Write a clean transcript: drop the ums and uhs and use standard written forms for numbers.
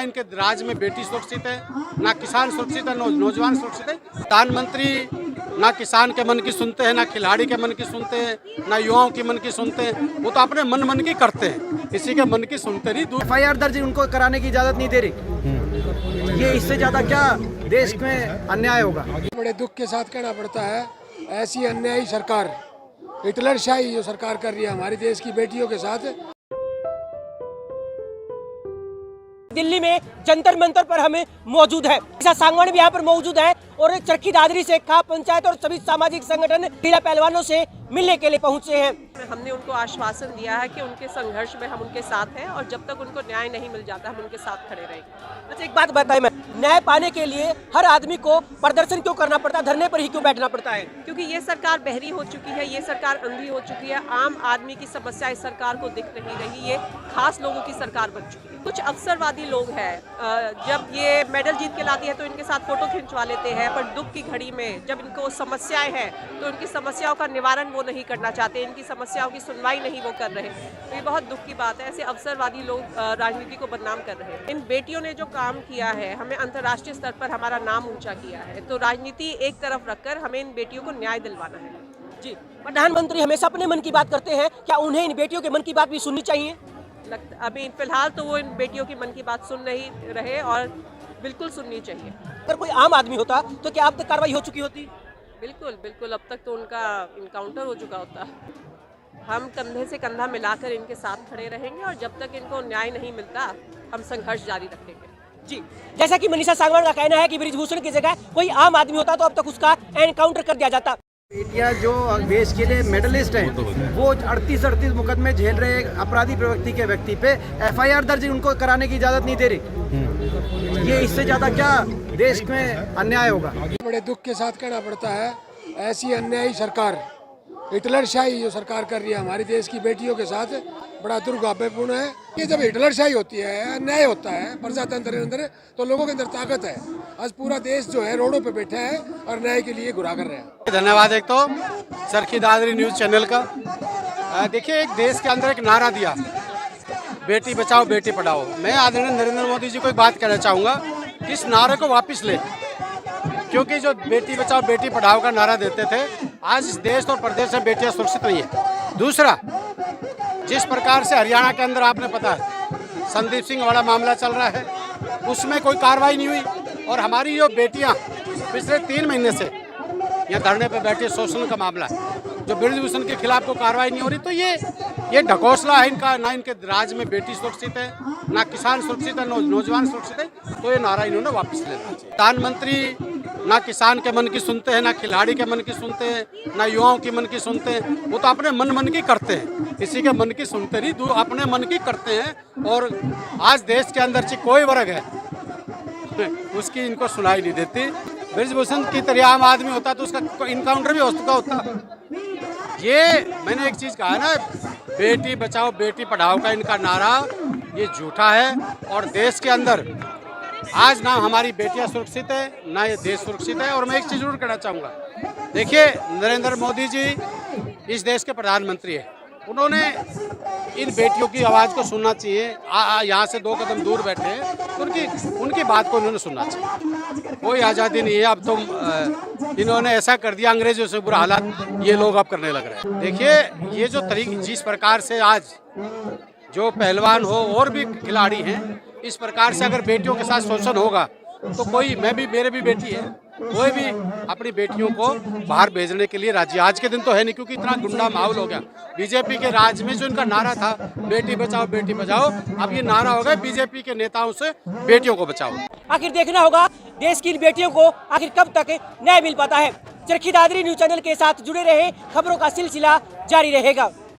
इनके राज में बेटी सुरक्षित है, ना किसान सुरक्षित है, नौजवान सुरक्षित है। प्रधानमंत्री ना किसान के मन की सुनते हैं, ना खिलाड़ी के मन की सुनते हैं, ना युवाओं की मन की सुनते हैं। वो तो अपने मन की करते हैं, किसी के मन की सुनते नहीं। FIR दर्ज उनको कराने की इजाजत नहीं दे रही। ये इससे ज्यादा क्या देश में अन्याय होगा। बड़े दुख के साथ कहना पड़ता है, ऐसी अन्यायी सरकार, हिटलरशाही जो सरकार कर रही है हमारे देश की बेटियों के साथ। दिल्ली में जंतर मंतर पर हमें मौजूद है, सांगवान भी यहाँ पर मौजूद है और चरखी दादरी से खाप पंचायत और सभी सामाजिक संगठन महिला पहलवानों से मिलने के लिए पहुँचे हैं। हमने उनको आश्वासन दिया है कि उनके संघर्ष में हम उनके साथ हैं और जब तक उनको न्याय नहीं मिल जाता हम उनके साथ खड़े रहेंगे। अच्छा, एक बात बताएं, मैं न्याय पाने के लिए हर आदमी को प्रदर्शन क्यों करना पड़ता है, धरने पर ही क्यों बैठना पड़ता है? क्योंकि ये सरकार बहरी हो चुकी है, ये सरकार अंधी हो चुकी है। आम आदमी की समस्या इस सरकार को दिख नहीं रही, ये खास लोगों की सरकार बन चुकी है। कुछ अवसरवादी लोग हैं, जब ये मेडल जीत के लाती है तो इनके साथ फोटो खिंचवा लेते हैं, पर दुख की घड़ी में जब इनको समस्याएं हैं तो इनकी समस्याओं का निवारण वो नहीं करना चाहते, इनकी समस्याओं की सुनवाई नहीं वो कर रहे। तो ये बहुत दुख की बात है, ऐसे अवसरवादी लोग राजनीति को बदनाम कर रहे हैं। इन बेटियों ने जो काम किया है, हमें अंतर्राष्ट्रीय स्तर पर हमारा नाम ऊंचा किया है, तो राजनीति एक तरफ रखकर हमें इन बेटियों को न्याय दिलवाना है। जी, प्रधानमंत्री हमेशा अपने मन की बात करते हैं, क्या उन्हें इन बेटियों के मन की बात भी सुननी चाहिए? अभी फिलहाल तो वो इन बेटियों की मन की बात सुन नहीं रहे और बिल्कुल सुननी चाहिए। अगर कोई आम आदमी होता तो क्या अब तक कार्रवाई हो चुकी होती? बिल्कुल बिल्कुल, अब तक तो उनका इनकाउंटर हो चुका होता। हम कंधे से कंधा मिलाकर इनके साथ खड़े रहेंगे और जब तक इनको न्याय नहीं मिलता हम संघर्ष जारी रखेंगे। जी, जैसा कि मनीषा सांगवान का कहना है कि बृजभूषण की जगह कोई आम आदमी होता तो अब तक उसका एनकाउंटर कर दिया जाता। बेटियां जो देश के लिए मेडलिस्ट हैं, वो 38 मुकदमे झेल रहे अपराधी प्रवृत्ति के व्यक्ति पे FIR दर्ज उनको कराने की इजाजत नहीं दे रही। ये इससे ज्यादा क्या देश में अन्याय होगा। बड़े दुख के साथ कहना पड़ता है, ऐसी अन्यायी सरकार, हिटलरशाही जो सरकार कर रही है हमारे देश की बेटियों के साथ, बड़ा दुर्भाग्यपूर्ण है। ये जब हिटलरशाही होती है, अन्याय होता है प्रजातंत्र के अंदर, तो लोगों के अंदर ताकत है। आज पूरा देश जो है रोडों पे बैठा है और न्याय के लिए गुहार कर रहे हैं। धन्यवाद एक तो चरखी दादरी न्यूज चैनल का। देखिए, एक देश के अंदर एक नारा दिया, बेटी बचाओ बेटी पढ़ाओ। मैं आदरणीय नरेंद्र मोदी जी को एक बात कहना चाहूँगा कि इस नारे को वापस ले, क्योंकि जो बेटी बचाओ बेटी पढ़ाओ का नारा देते थे, आज इस देश और प्रदेश में बेटियां सुरक्षित नहीं है। दूसरा, जिस प्रकार से हरियाणा के अंदर आपने पता है संदीप सिंह वाला मामला चल रहा है, उसमें कोई कार्रवाई नहीं हुई और हमारी जो बेटियां पिछले 3 महीने से यहाँ धरने पर बैठे, शोषण का मामला है, जो बृजभूषण के खिलाफ कोई कार्रवाई नहीं हो रही, तो ये ढकोसला है इनका। ना इनके राज में बेटी सुरक्षित है, ना किसान सुरक्षित है, नौजवान सुरक्षित है। तो ये नारा इन्होंने वापस लेना चाहिए। प्रधानमंत्री ना किसान के मन की सुनते हैं, ना खिलाड़ी के मन की सुनते हैं, ना युवाओं की मन की सुनते हैं। वो तो अपने मन की करते हैं, किसी के मन की सुनते नहीं, अपने मन की करते हैं। और आज देश के अंदर से कोई वर्ग है उसकी इनको सुनाई नहीं देती। बृजभूषण की तरह आम आदमी होता तो उसका इनकाउंटर भी हो चुका होता। ये मैंने एक चीज़ कहा है ना, बेटी बचाओ बेटी पढ़ाओ का इनका नारा ये झूठा है। और देश के अंदर आज ना हमारी बेटियां सुरक्षित है, ना ये देश सुरक्षित है। और मैं एक चीज़ जरूर कहना चाहूँगा, देखिए, नरेंद्र मोदी जी इस देश के प्रधानमंत्री हैं, उन्होंने इन बेटियों की आवाज़ को सुनना चाहिए। यहाँ से 2 कदम दूर बैठे हैं, तो उनकी बात को उन्होंने सुनना चाहिए। कोई आज़ादी नहीं है, अब तो इन्होंने ऐसा कर दिया, अंग्रेजों से बुरा हालात ये लोग अब करने लग रहे हैं। देखिए, ये जो जिस प्रकार से आज जो पहलवान हो और भी खिलाड़ी हैं, इस प्रकार से अगर बेटियों के साथ शोषण होगा तो कोई, मेरे भी बेटी है, कोई भी अपनी बेटियों को बाहर भेजने के लिए राजी आज के दिन तो है नहीं, क्योंकि इतना गुंडा माहौल हो गया। बीजेपी के राज में जो इनका नारा था बेटी बचाओ बेटी बचाओ, अब ये नारा हो गया बीजेपी के नेताओं से बेटियों को बचाओ। आखिर देखना होगा देश की बेटियों को आखिर कब तक न्याय मिल पाता है। चरखी दादरी न्यूज चैनल के साथ जुड़े रहे, खबरों का सिलसिला जारी रहेगा।